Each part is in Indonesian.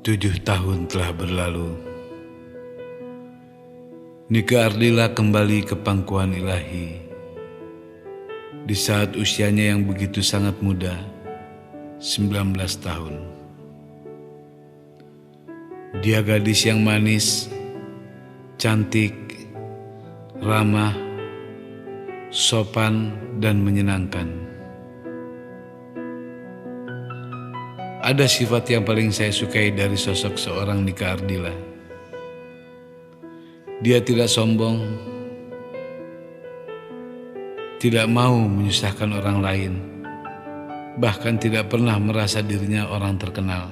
7 tahun telah berlalu. Nike Ardila kembali ke pangkuan ilahi di saat usianya yang begitu sangat muda, 19 tahun. Dia gadis yang manis, cantik, ramah, sopan, dan menyenangkan. Ada sifat yang paling saya sukai dari sosok seorang Nike Ardila. Dia tidak sombong, tidak mau menyusahkan orang lain, bahkan tidak pernah merasa dirinya orang terkenal.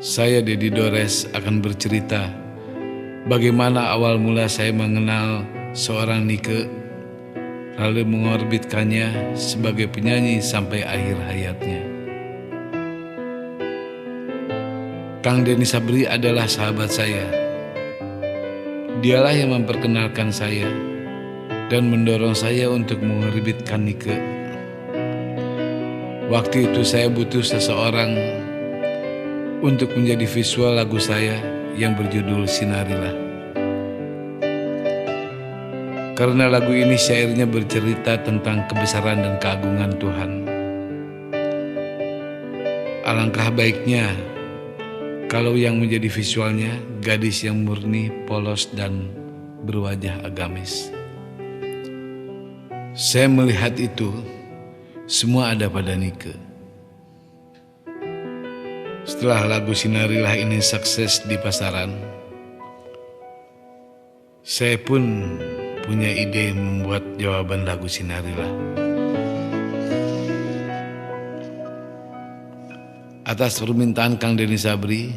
Saya, Dedi Dores, akan bercerita bagaimana awal mula saya mengenal seorang Nike, lalu mengorbitkannya sebagai penyanyi sampai akhir hayatnya. Kang Denny Sabri adalah sahabat saya. Dialah yang memperkenalkan saya dan mendorong saya untuk mengorbitkan Nike. Waktu itu saya butuh seseorang untuk menjadi visual lagu saya yang berjudul Sinarilah. Karena lagu ini syairnya bercerita tentang kebesaran dan keagungan Tuhan. Alangkah baiknya kalau yang menjadi visualnya gadis yang murni, polos, dan berwajah agamis. Saya melihat itu semua ada pada Nike. Setelah lagu Sinarilah ini sukses di pasaran, saya pun punya ide membuat jawaban lagu Sinarilah. Atas permintaan Kang Denny Sabri,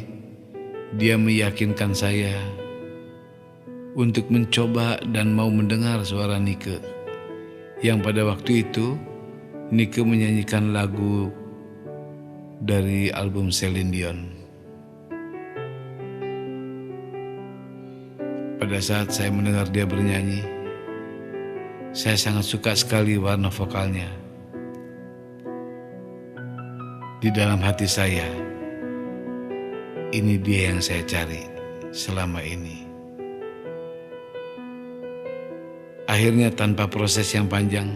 dia meyakinkan saya untuk mencoba dan mau mendengar suara Nike, yang pada waktu itu Nike menyanyikan lagu dari album Celine Dion. Pada saat saya mendengar dia bernyanyi, saya sangat suka sekali warna vokalnya. Di dalam hati saya, ini dia yang saya cari selama ini. Akhirnya tanpa proses yang panjang,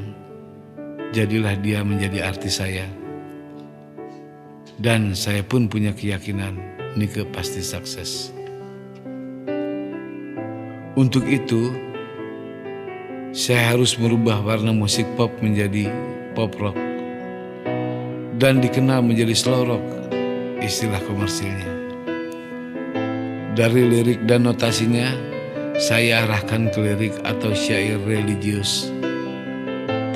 jadilah dia menjadi artis saya. Dan saya pun punya keyakinan Nike pasti sukses. Untuk itu, saya harus merubah warna musik pop menjadi pop rock dan dikenal menjadi slow rock, istilah komersilnya. Dari lirik dan notasinya, saya arahkan ke lirik atau syair religius,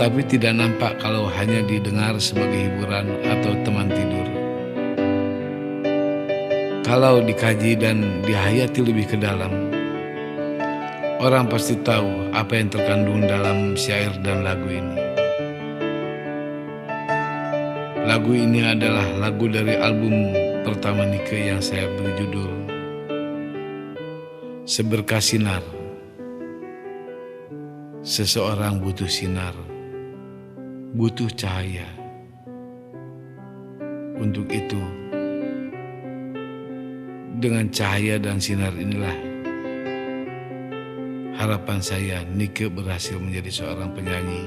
tapi tidak nampak kalau hanya didengar sebagai hiburan atau teman tidur. Kalau dikaji dan dihayati lebih ke dalam, orang pasti tahu apa yang terkandung dalam syair dan lagu ini. Lagu ini adalah lagu dari album pertama Nike yang saya beri judul Seberkas Sinar. Seseorang butuh sinar, butuh cahaya. Untuk itu, dengan cahaya dan sinar inilah harapan saya Nike berhasil menjadi seorang penyanyi,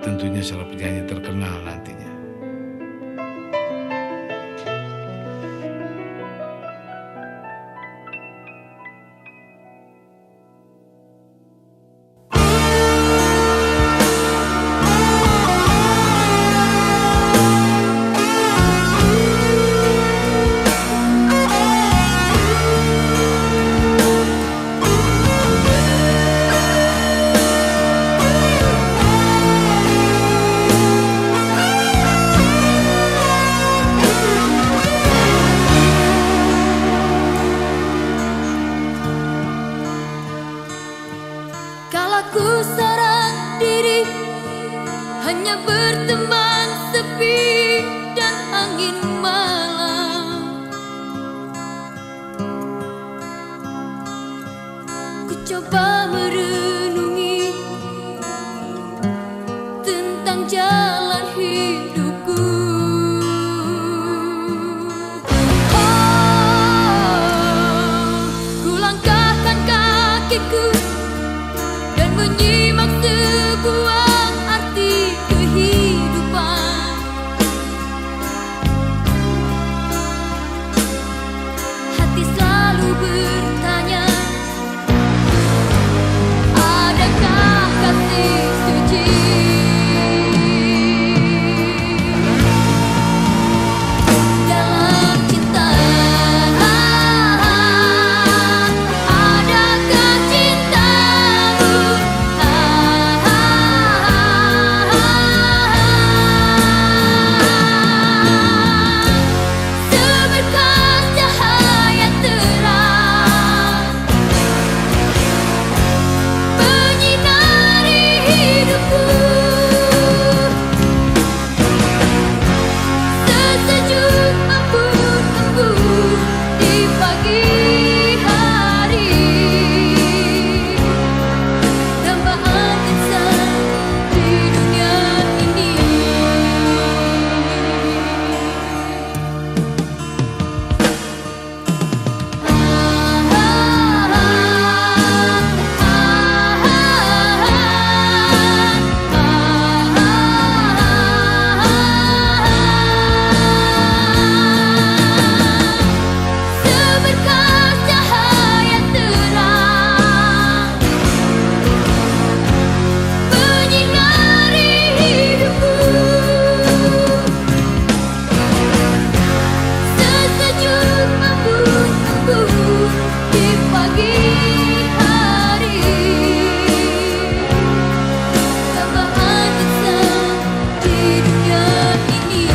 tentunya seorang penyanyi terkenal nantinya. Ku seorang diri hanya berteman sepi dan angin malam. Ku coba merenungi tentang jalan hidupku. menyimak sebuah arti kehidupan. Hati selalu bertanya, adakah kasih suci dalam cinta? Adakah cintamu seberkas cahaya terang menyinari hidupku, sesejuk embun-embun di pagi hari, dambaan insan di dunia ini. Seberkas cahaya terang menyinari hidupku, sesejuk embun-embun di pagi hari, dambaan insan di dunia ini.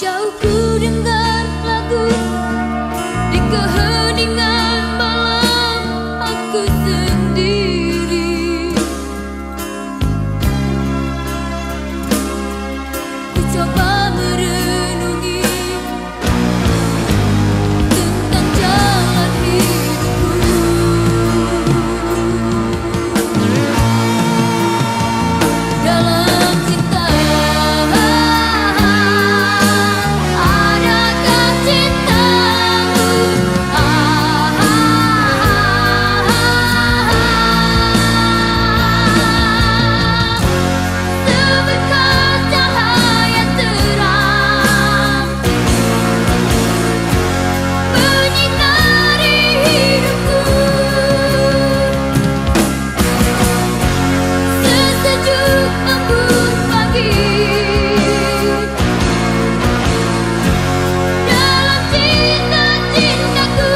Jauh ku dengar lagu di keheningan malam aku sendiri. Ku coba merenungi tentang jalan hidupku. Dalam cinta adakah cintamu seberkas cahaya terang menyinari hidupku, sesejuk embun pagi dalam cinta-cintaku,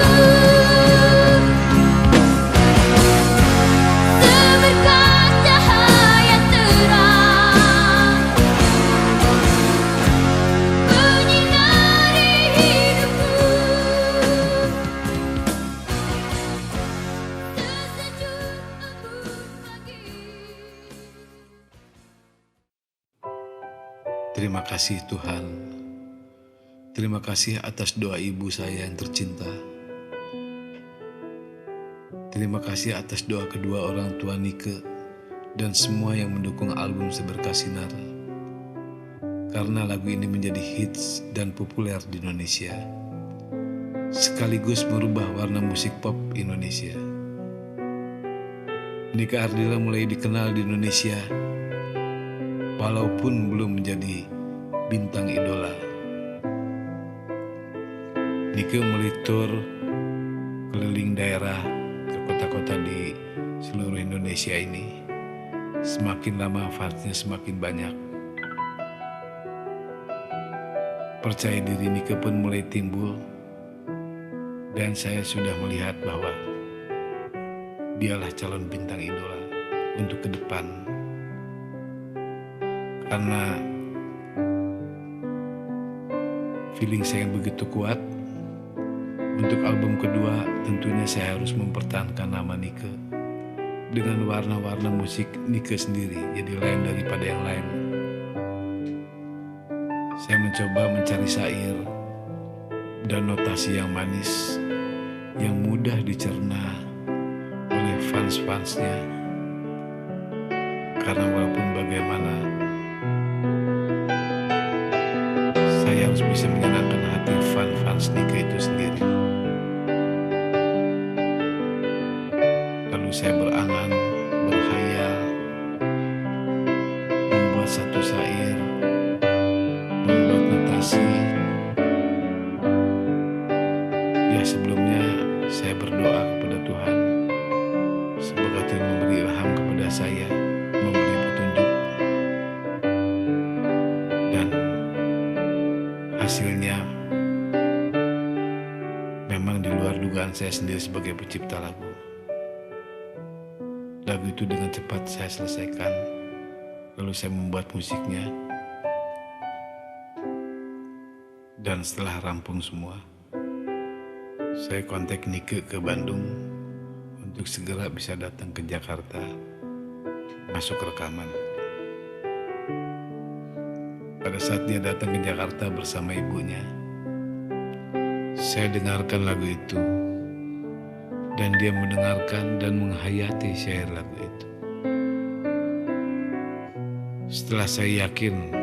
seberkas cahaya terang menyinari hidupku, sesejuk embun pagi. Terima kasih Tuhan. Terima kasih atas doa ibu saya yang tercinta. Terima kasih atas doa kedua orang tua Nike dan semua yang mendukung album Seberkas Sinar. Karena lagu ini menjadi hits dan populer di Indonesia, sekaligus merubah warna musik pop Indonesia. Nike Ardila mulai dikenal di Indonesia walaupun belum menjadi bintang idola. Nike mulai tur keliling daerah ke kota-kota di seluruh Indonesia ini. Semakin lama fansnya semakin banyak. Percaya diri Nike pun mulai timbul, dan saya sudah melihat bahwa dialah calon bintang idola untuk ke depan. Karena feeling saya yang begitu kuat Untuk album kedua tentunya saya harus mempertahankan nama Nike dengan warna-warna musik Nike sendiri, jadi lain daripada yang lain. Saya mencoba mencari syair dan notasi yang manis, yang mudah dicerna oleh fans-fansnya. Karena walaupun bagaimana, saya harus bisa menyenangkan hati fans Nike itu sendiri. Lalu saya berangan, berhayal, membuat satu syair, membuat notasi. Ya, sebelumnya saya berdoa kepada Tuhan, semoga Tuhan memberi ilham kepada saya, memberi petunjuk, dan hasilnya memang di luar dugaan saya sendiri sebagai pencipta lagu. Lagu itu dengan cepat saya selesaikan, lalu saya membuat musiknya, dan setelah rampung semua, saya kontak Nike ke Bandung untuk segera bisa datang ke Jakarta, masuk rekaman. Pada saat dia datang ke Jakarta bersama ibunya, saya dengarkan lagu itu, dan dia mendengarkan dan menghayati syair lagu itu. Setelah saya yakin,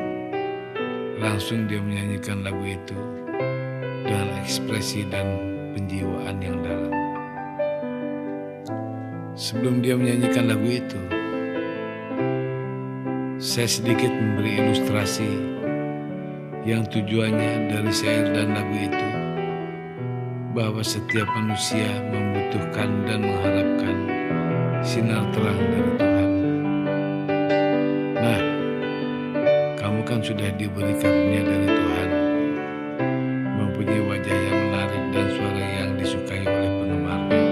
langsung dia menyanyikan lagu itu dengan ekspresi dan penjiwaan yang dalam. Sebelum dia menyanyikan lagu itu, saya sedikit memberi ilustrasi yang tujuannya dari syair dan lagu itu, bahwa setiap manusia membutuhkan dan mengharapkan sinar terang dari Tuhan. Nah, kamu kan sudah diberi karunia dari Tuhan, mempunyai wajah yang menarik dan suara yang disukai oleh penggemarnya.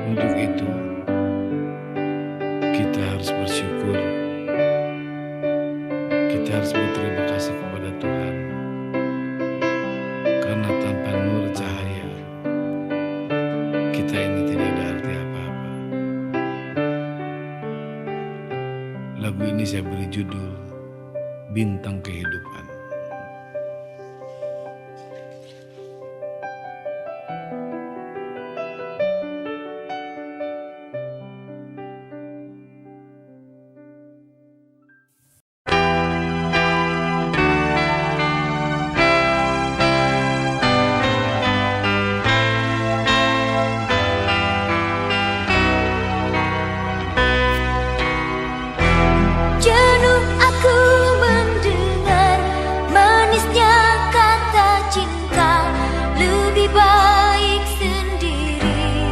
Untuk itu, kita harus bersyukur, kita harus berterima kasih kepada Tuhan, karena tanpa nur cahaya, kita ini tidak ada arti apa-apa. Lagu ini saya beri judul Bintang Kehidupan. Jenuh aku mendengar manisnya kata cinta, lebih baik sendiri.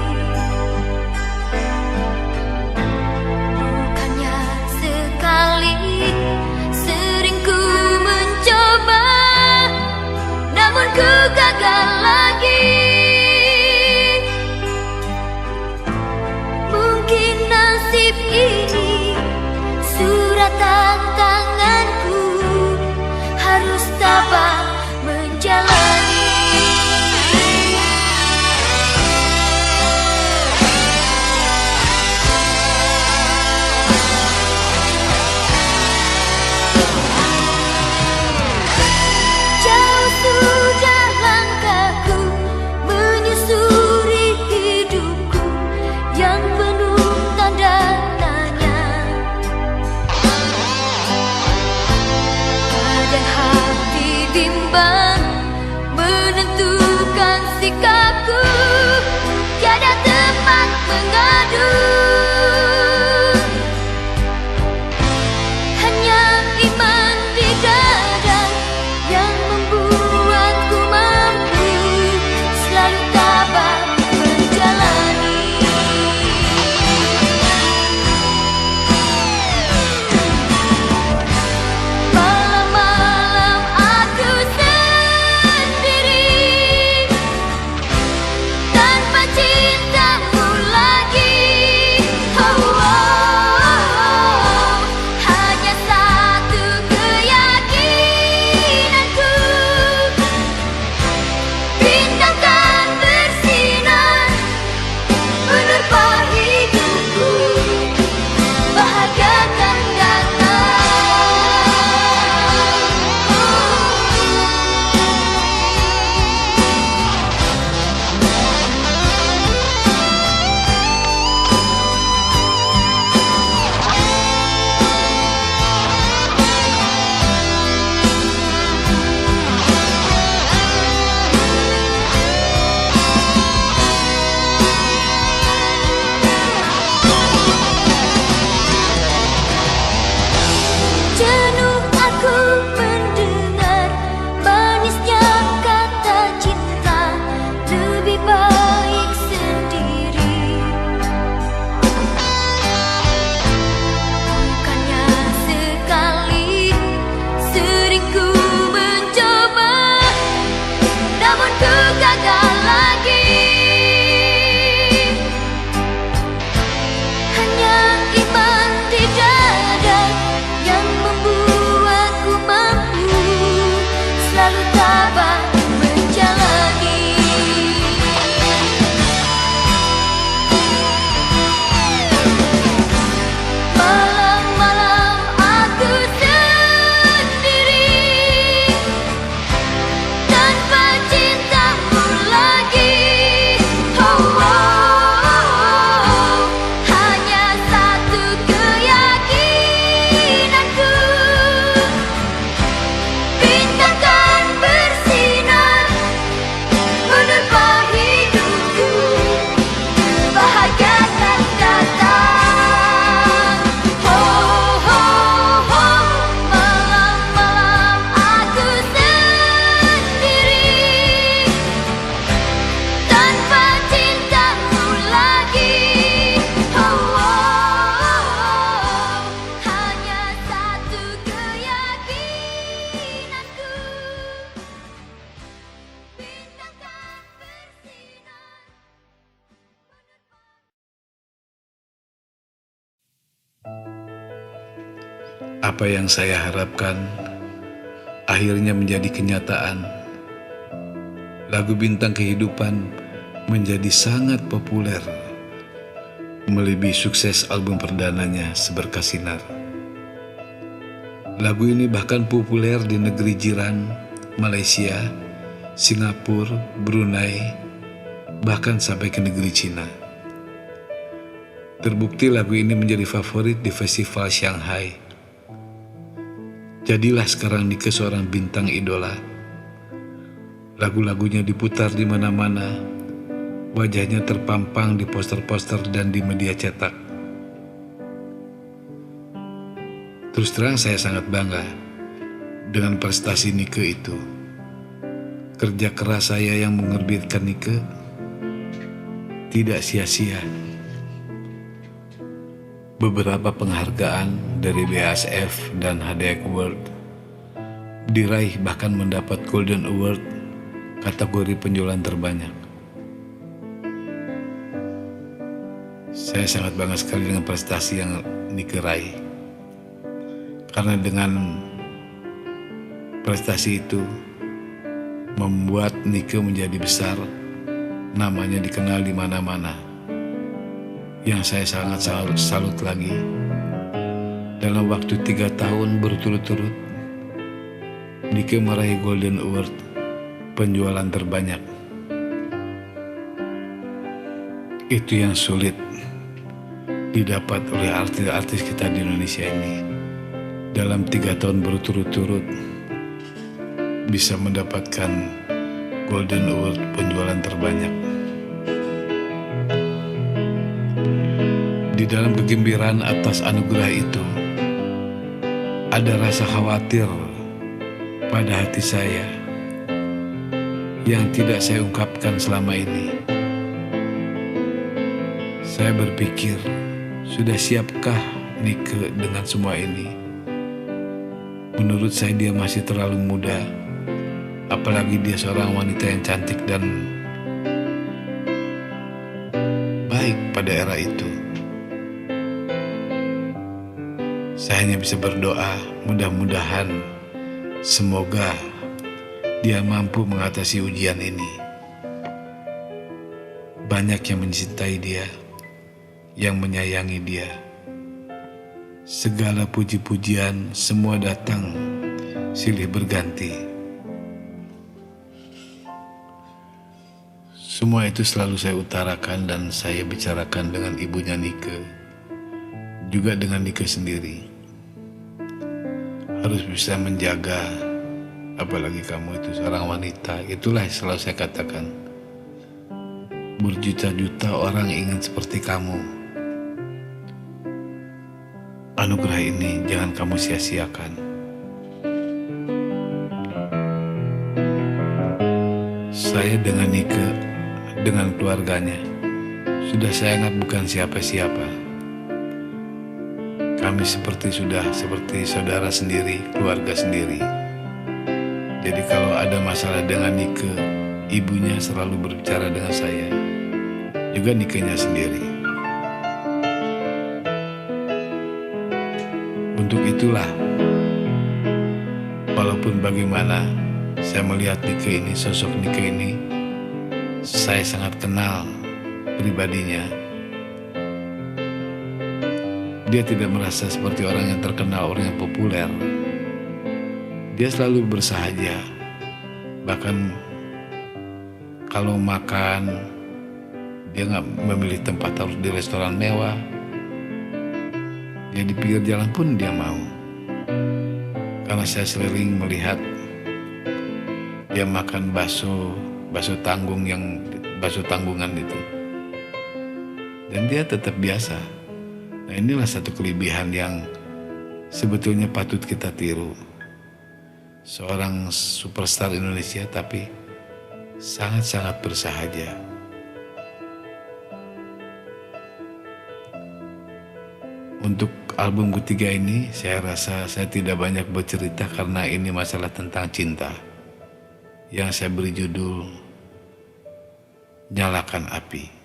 Bukannya sekali, sering ku mencoba, namun ku gagal lagi. Mungkin nasib ini suratan tanganku, harus tabah menjalani. Jauh sudah langkahku menyusuri hidupku yang penuh tanda tanya. Dan hati bimbang menentukan sikapku, tiada tempat mengadu. Hanya iman di dada yang membuatku mampu selalu tabah menjalani. Malam-malam aku sendiri, tanpa cintamu lagi. Apa yang saya harapkan akhirnya menjadi kenyataan. Lagu Bintang Kehidupan menjadi sangat populer, melebihi sukses album perdananya Seberkas Sinar. Lagu ini bahkan populer di negeri jiran Malaysia, Singapura, Brunei, bahkan sampai ke negeri Cina. Terbukti lagu ini menjadi favorit di festival Shanghai. Jadilah sekarang Nike seorang bintang idola. Lagu-lagunya diputar di mana-mana, wajahnya terpampang di poster-poster dan di media cetak. Terus terang saya sangat bangga dengan prestasi Nike itu. Kerja keras saya yang menerbitkan Nike tidak sia-sia. Beberapa penghargaan dari BASF dan HDX Award diraih, bahkan mendapat Golden Award kategori penjualan terbanyak. Saya sangat bangga sekali dengan prestasi yang Nike raih, karena dengan prestasi itu membuat Nike menjadi besar, namanya dikenal di mana-mana. Yang saya sangat salut lagi, dalam waktu 3 tahun berturut-turut Nike meraih Golden Award penjualan terbanyak. Itu yang sulit didapat oleh artis-artis kita di Indonesia ini. Dalam 3 tahun berturut-turut bisa mendapatkan Golden Award penjualan terbanyak. Di dalam kegembiraan atas anugerah itu, ada rasa khawatir pada hati saya yang tidak saya ungkapkan selama ini. Saya berpikir, sudah siapkah Nike dengan semua ini? Menurut saya dia masih terlalu muda, apalagi dia seorang wanita yang cantik dan baik pada era itu. Saya hanya bisa berdoa, mudah-mudahan semoga dia mampu mengatasi ujian ini. Banyak yang mencintai dia, yang menyayangi dia. Segala puji-pujian semua datang silih berganti. Semua itu selalu saya utarakan dan saya bicarakan dengan ibunya Nike, juga dengan Nike sendiri. Harus bisa menjaga, apalagi kamu itu seorang wanita. Itulah yang selalu saya katakan. Berjuta-juta orang ingin seperti kamu. Anugerah ini jangan kamu sia-siakan. Saya dengan Nike, dengan keluarganya, sudah saya anggap bukan siapa-siapa. Kami seperti saudara sendiri, keluarga sendiri. Jadi kalau ada masalah dengan Nike, ibunya selalu berbicara dengan saya, juga Nike-nya sendiri. Untuk itulah, walaupun bagaimana saya melihat Nike ini, sosok Nike ini, saya sangat kenal pribadinya. Dia tidak merasa seperti orang yang terkenal, orang yang populer. Dia selalu bersahaja. Bahkan kalau makan, dia nggak memilih tempat harus di restoran mewah. Dia di pinggir jalan pun dia mau. Karena saya sering melihat dia makan bakso tanggungan itu. Dan dia tetap biasa. Nah, inilah satu kelebihan yang sebetulnya patut kita tiru. Seorang superstar Indonesia tapi sangat-sangat bersahaja. Untuk album ketiga ini, saya rasa saya tidak banyak bercerita karena ini masalah tentang cinta. Yang saya beri judul Nyalakan Api.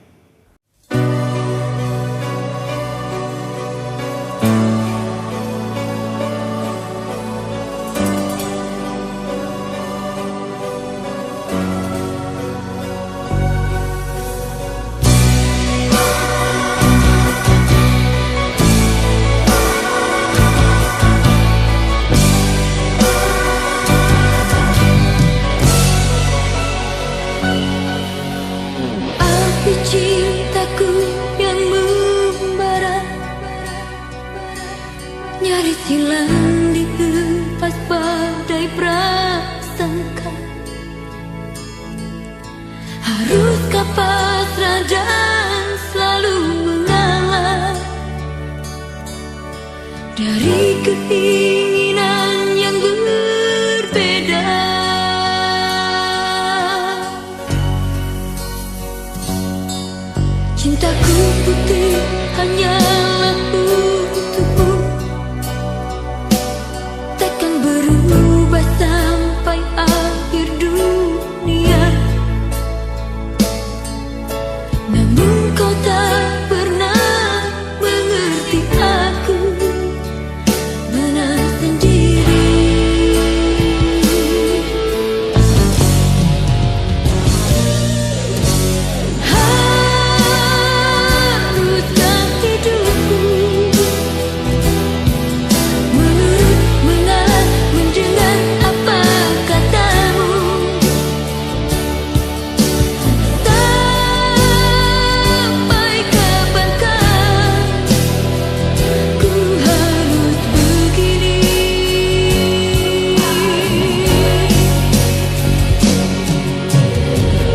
hilang dihempas badai prasangka. Haruskah pasrah dan selalu mengalah dari keinginan yang berbeda? Cintaku putih hanyalah untukmu, takkan berubah sampai akhir dunia. Namun kau tak pernah mengerti aku menang sendiri. Haruskah hidupku menurut, mengalah, mendengar apa katamu? Sampai kapankah ku harus begini?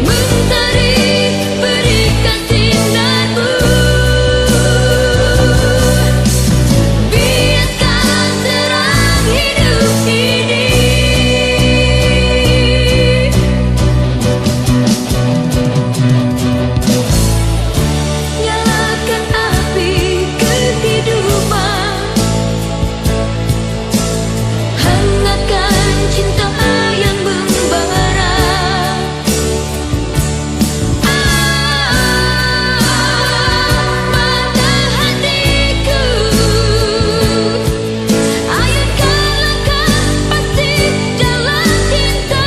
Mentari berikan sinarmu, biarkan terang hidup ini. Nyalakan api kehidupan, hangatkan cinta yang membara. Mata hatiku, ayunkan langkah pasti dalam cinta.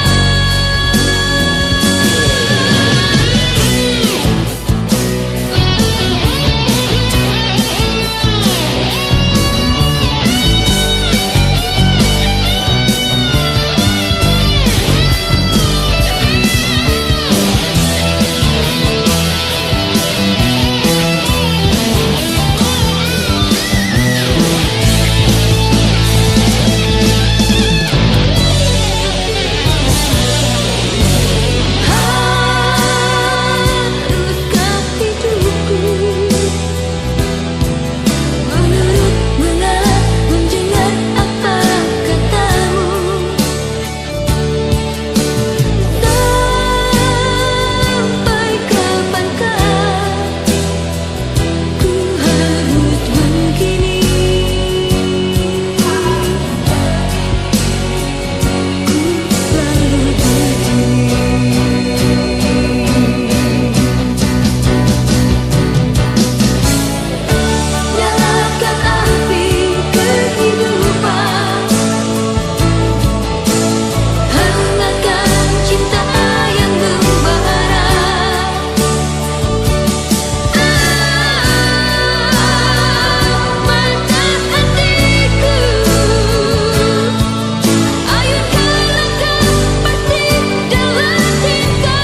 Haruskah hidupku menurut, mengalah, mendengar apa katamu? Sampai kapankah ku harus begini? Ku selalu begini. Nyalakan api kehidupan, hangatkan cinta yang membara. Mata hatiku, ayunkan langkah pasti dalam cinta.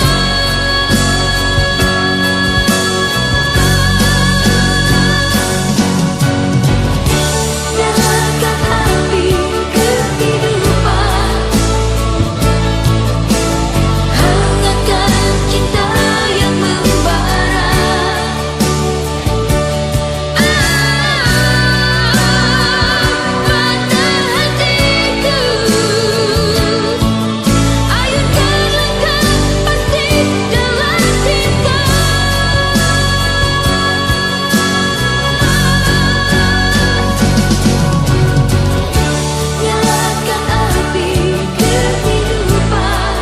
Nyalakan api kehidupan, hangatkan cinta yang membara. Mata hatiku, ayunkan langkah pasti dalam cinta. Nyalakan api kehidupan,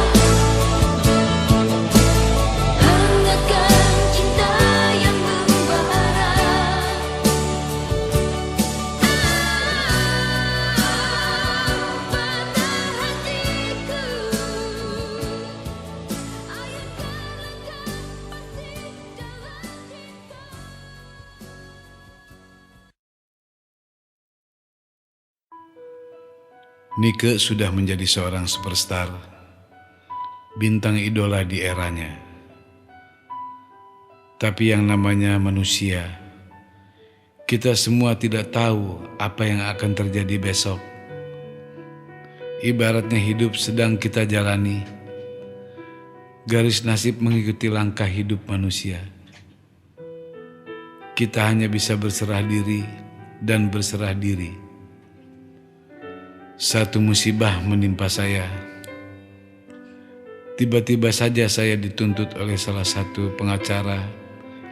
hangatkan cinta yang membara. Mata hatiku, ayunkan langkah pasti dalam cinta. Nike sudah menjadi seorang superstar, bintang idola di eranya. Tapi yang namanya manusia Kita semua tidak tahu apa yang akan terjadi besok. Ibaratnya hidup sedang kita jalani. Garis nasib mengikuti langkah hidup manusia. Kita hanya bisa berserah diri dan berserah diri. Satu musibah menimpa saya. Tiba-tiba saja saya dituntut oleh salah satu pengacara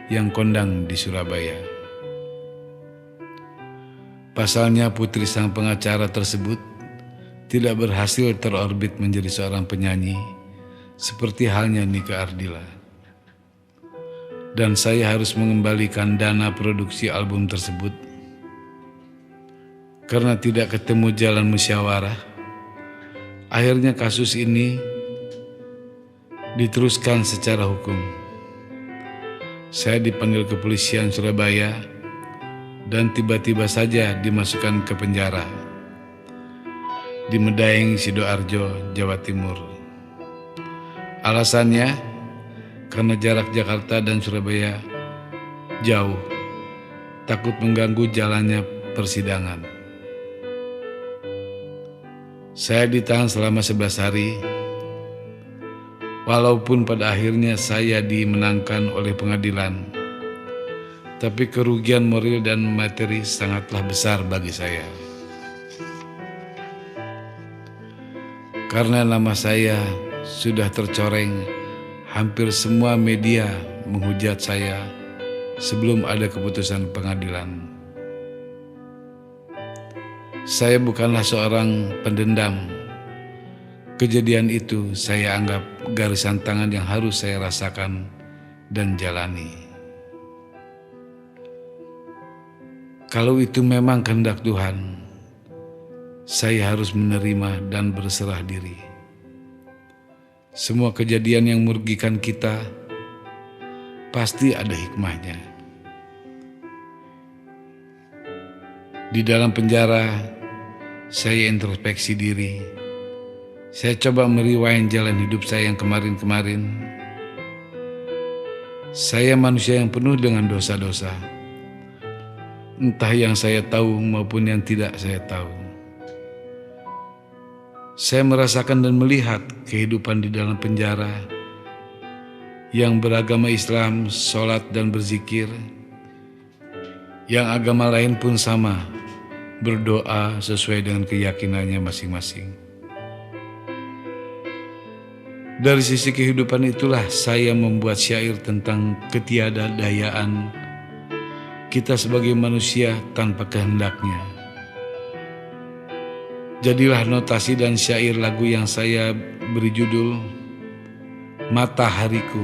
yang kondang di Surabaya. Pasalnya putri sang pengacara tersebut tidak berhasil terorbit menjadi seorang penyanyi seperti halnya Nike Ardilla. Dan saya harus mengembalikan dana produksi album tersebut. Karena tidak ketemu jalan musyawarah, akhirnya kasus ini diteruskan secara hukum. Saya dipanggil kepolisian Surabaya dan tiba-tiba saja dimasukkan ke penjara di Medaeng, Sidoarjo, Jawa Timur. Alasannya karena jarak Jakarta dan Surabaya jauh, takut mengganggu jalannya persidangan. Saya ditahan selama 11 hari. Walaupun pada akhirnya saya dimenangkan oleh pengadilan, tapi kerugian moral dan materi sangatlah besar bagi saya. Karena nama saya sudah tercoreng, hampir semua media menghujat saya sebelum ada keputusan pengadilan. Saya bukanlah seorang pendendam. Kejadian itu saya anggap garisan tangan yang harus saya rasakan dan jalani. Kalau itu memang kehendak Tuhan, saya harus menerima dan berserah diri. Semua kejadian yang merugikan kita pasti ada hikmahnya. Di dalam penjara, saya introspeksi diri. Saya coba merewind jalan hidup saya yang kemarin-kemarin. Saya manusia yang penuh dengan dosa-dosa. Entah yang saya tahu maupun yang tidak saya tahu. Saya merasakan dan melihat kehidupan di dalam penjara yang beragama Islam, sholat dan berzikir. Yang agama lain pun sama, berdoa sesuai dengan keyakinannya masing-masing. Dari sisi kehidupan itulah saya membuat syair tentang ketiadadayaan kita sebagai manusia tanpa kehendaknya. Jadilah notasi dan syair lagu yang saya beri judul Matahariku,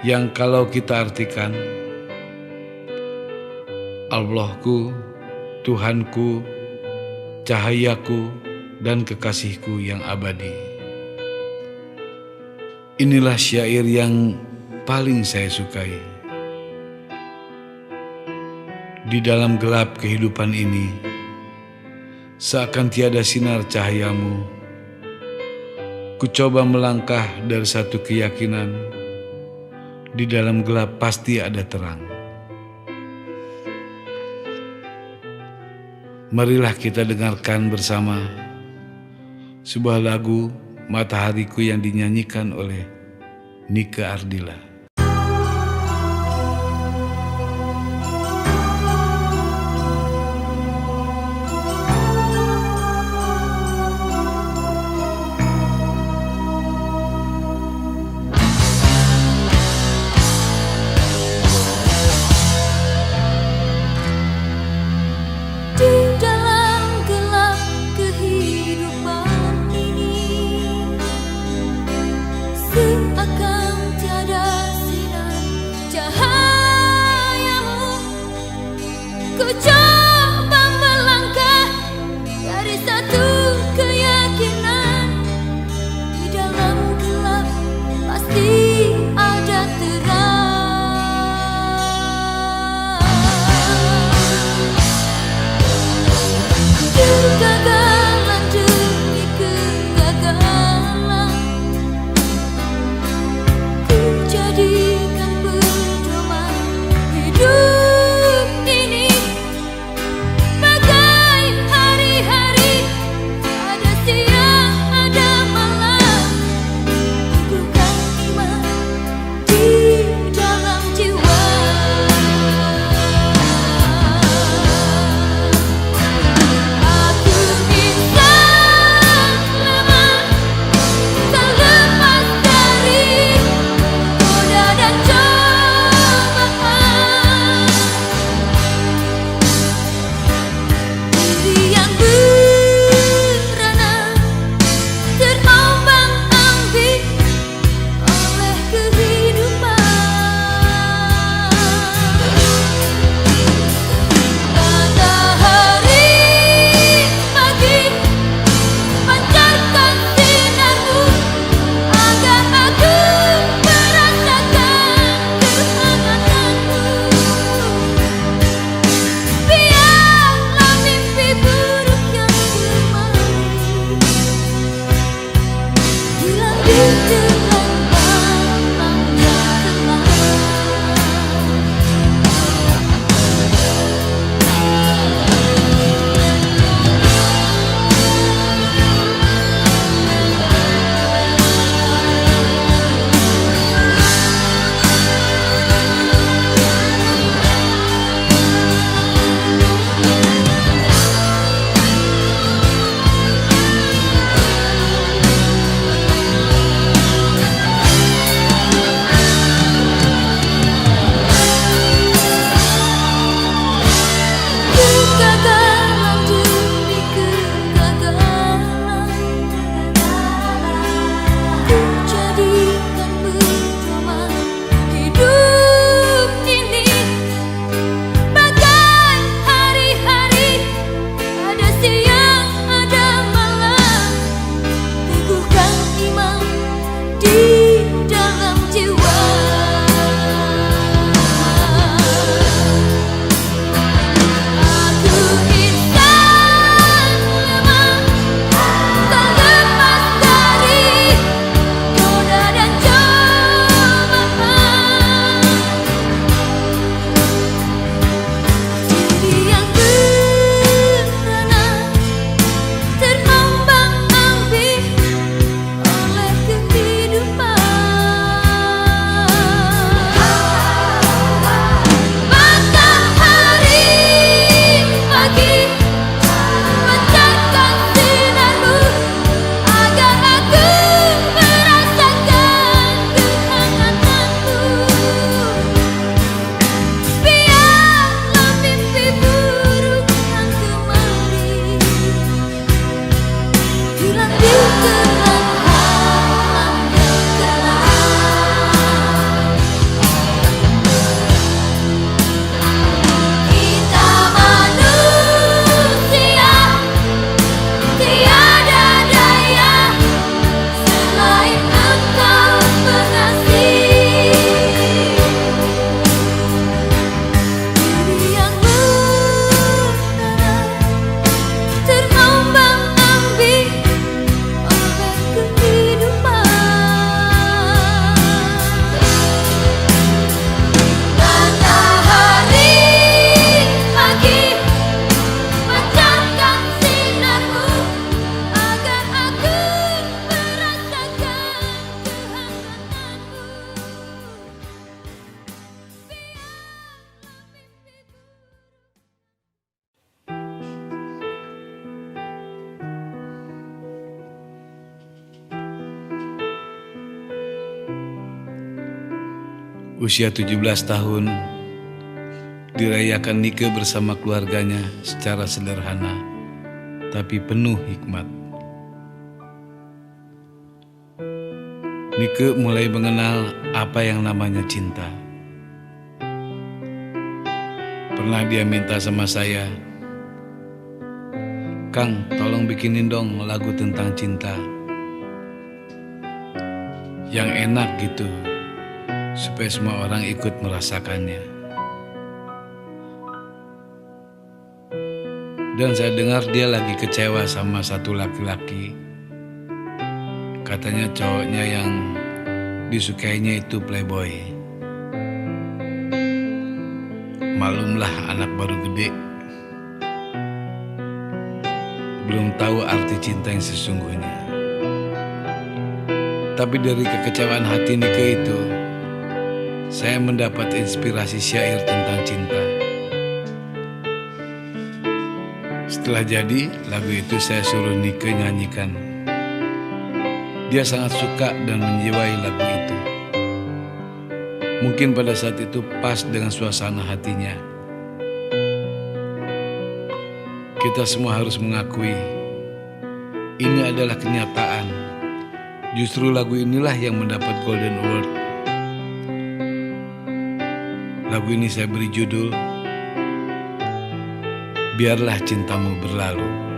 yang kalau kita artikan, Allahku, Tuhanku, cahayaku, dan kekasihku yang abadi. Inilah syair yang paling saya sukai. Di dalam gelap kehidupan ini, seakan tiada sinar cahayamu, ku coba melangkah dari satu keyakinan, di dalam gelap pasti ada terang. Marilah kita dengarkan bersama sebuah lagu Matahariku yang dinyanyikan oleh Nike Ardilla. Seakan tiada sinar cahayamu, ku coba melangkah dari satu keyakinan, di dalam gelap pasti ada terang. Kegagalan demi kegagalan, jadikan pedoman hidup ini. Usia 17 tahun, dirayakan Nike bersama keluarganya secara sederhana, tapi penuh hikmat. Nike mulai mengenal apa yang namanya cinta. Pernah dia minta sama saya, "Kang, tolong bikinin dong lagu tentang cinta yang enak gitu, supaya semua orang ikut merasakannya." Dan saya dengar dia lagi kecewa sama satu laki-laki. Katanya cowoknya yang disukainya itu playboy. Malumlah anak baru gede, belum tahu arti cinta yang sesungguhnya. Tapi dari kekecewaan hati Nike itu, saya mendapat inspirasi syair tentang cinta. Setelah jadi, lagu itu saya suruh Nike nyanyikan. Dia sangat suka dan menjiwai lagu itu. Mungkin pada saat itu pas dengan suasana hatinya. Kita semua harus mengakui, ini adalah kenyataan. Justru lagu inilah yang mendapat Golden Award. Lagu ini saya beri judul Biarlah Cintamu Berlalu.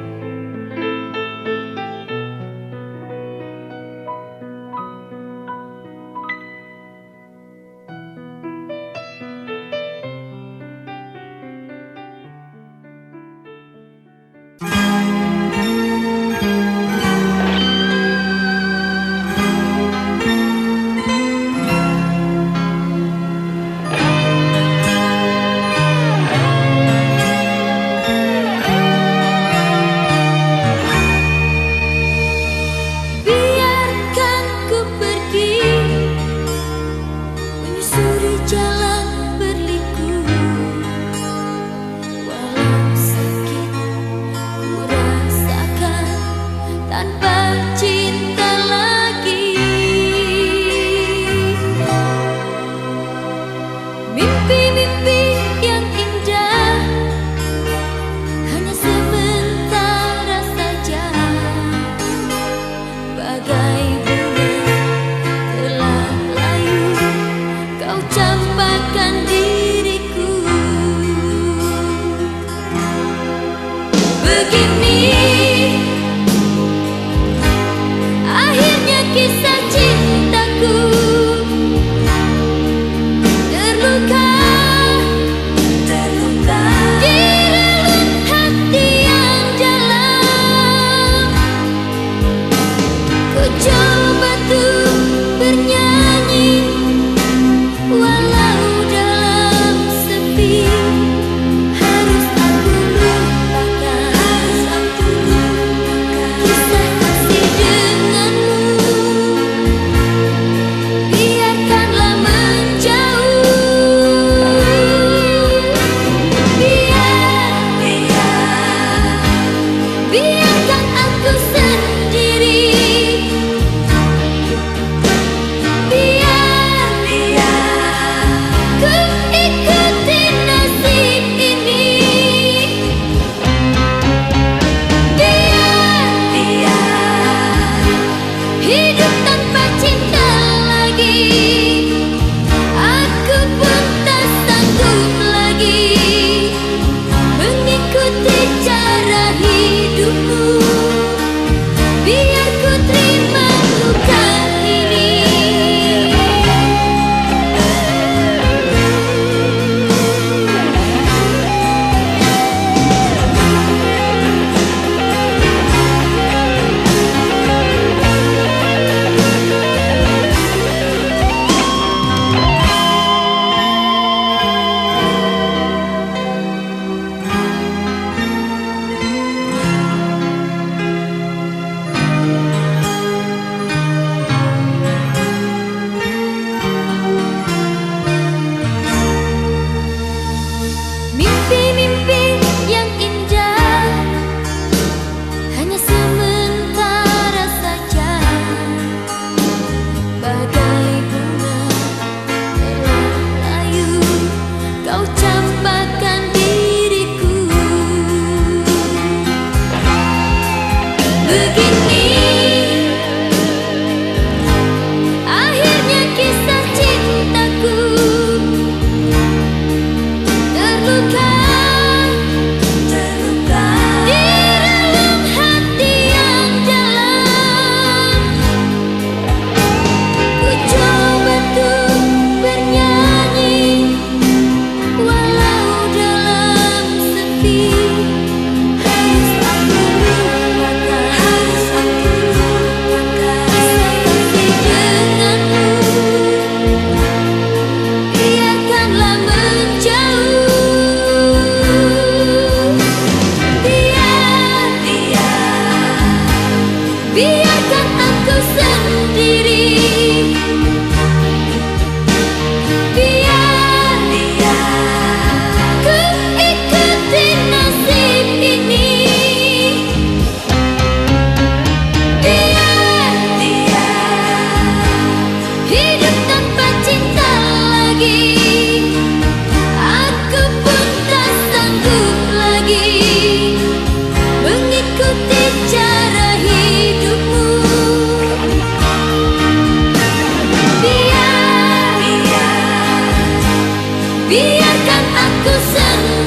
Ku ikuti nasib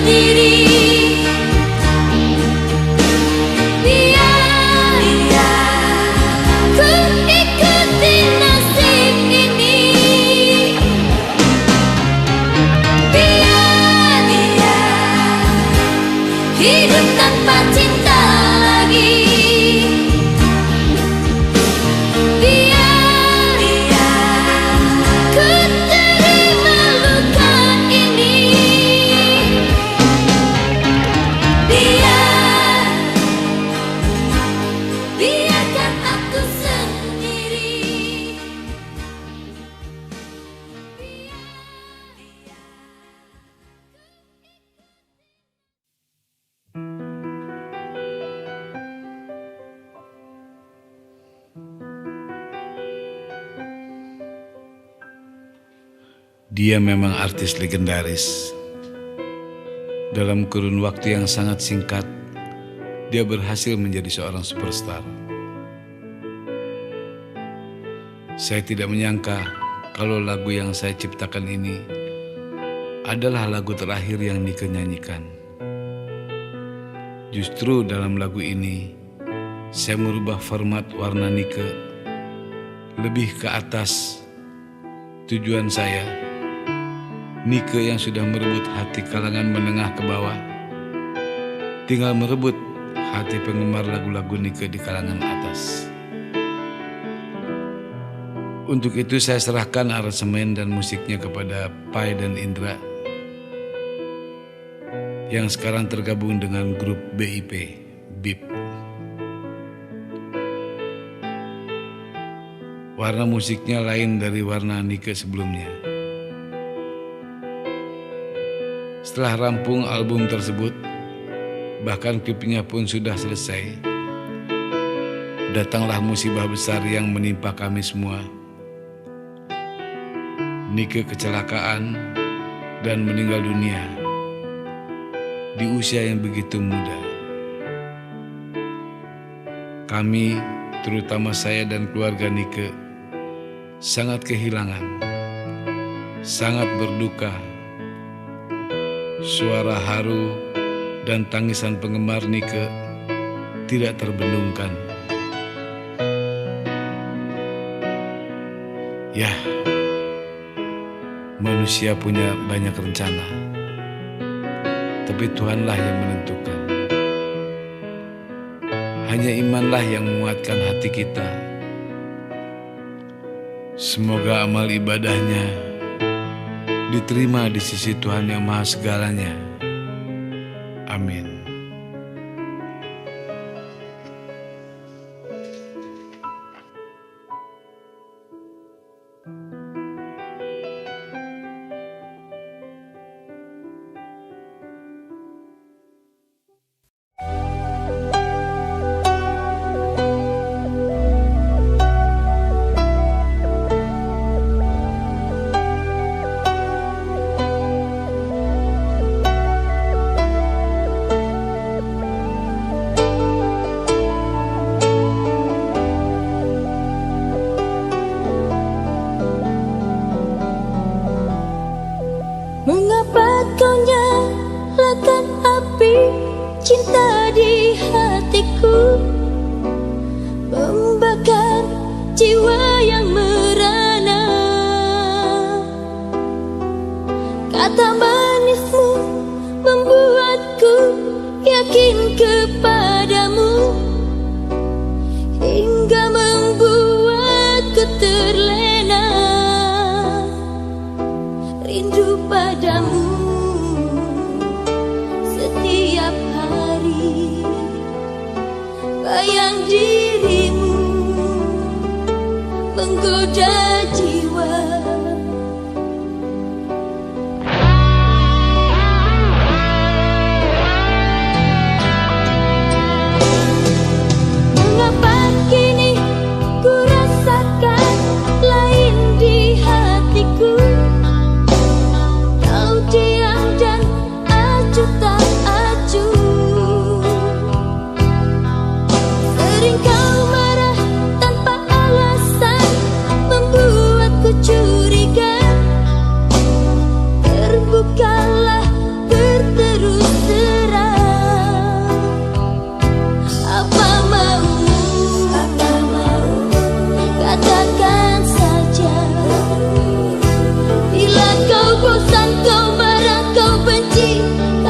sendiri. Biar ku ikuti nasib ini. Biar hidup tanpa cinta lagi. Dia memang artis legendaris. Dalam kurun waktu yang sangat singkat, dia berhasil menjadi seorang superstar. Saya tidak menyangka kalau lagu yang saya ciptakan ini adalah lagu terakhir yang Nike nyanyikan. Justru dalam lagu ini, saya merubah format warna Nike lebih ke atas. Tujuan saya, Nike yang sudah merebut hati kalangan menengah ke bawah, tinggal merebut hati penggemar lagu-lagu Nike di kalangan atas. Untuk itu saya serahkan aransemen dan musiknya kepada Pai dan Indra yang sekarang tergabung dengan grup BIP. Warna musiknya lain dari warna Nike sebelumnya. Setelah rampung album tersebut, bahkan klipnya pun sudah selesai, datanglah musibah besar yang menimpa kami semua. Nike kecelakaan dan meninggal dunia di usia yang begitu muda. Kami, terutama saya dan keluarga Nike, sangat kehilangan, sangat berduka. Suara haru dan tangisan penggemar Nike tidak terbendungkan. Ya, manusia punya banyak rencana, tapi Tuhanlah yang menentukan. Hanya imanlah yang menguatkan hati kita. Semoga amal ibadahnya diterima di sisi Tuhan yang Maha Segalanya. Amin. Mengapa kau nyalakan api cinta di hatiku, membakar jiwa yang merana? Kata manismu membuatku yakin kepadamu, hingga membuatku terlena rindu padamu setiap hari. Bayang dirimu menggoda jiwa. Mengapa kini ku rasakan lain di hatiku? Kau diam dan acuh tak acuh. Sering kau marah tanpa alasan, membuat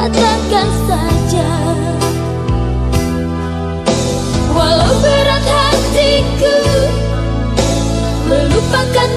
katakan saja. Walau berat hatiku melupakan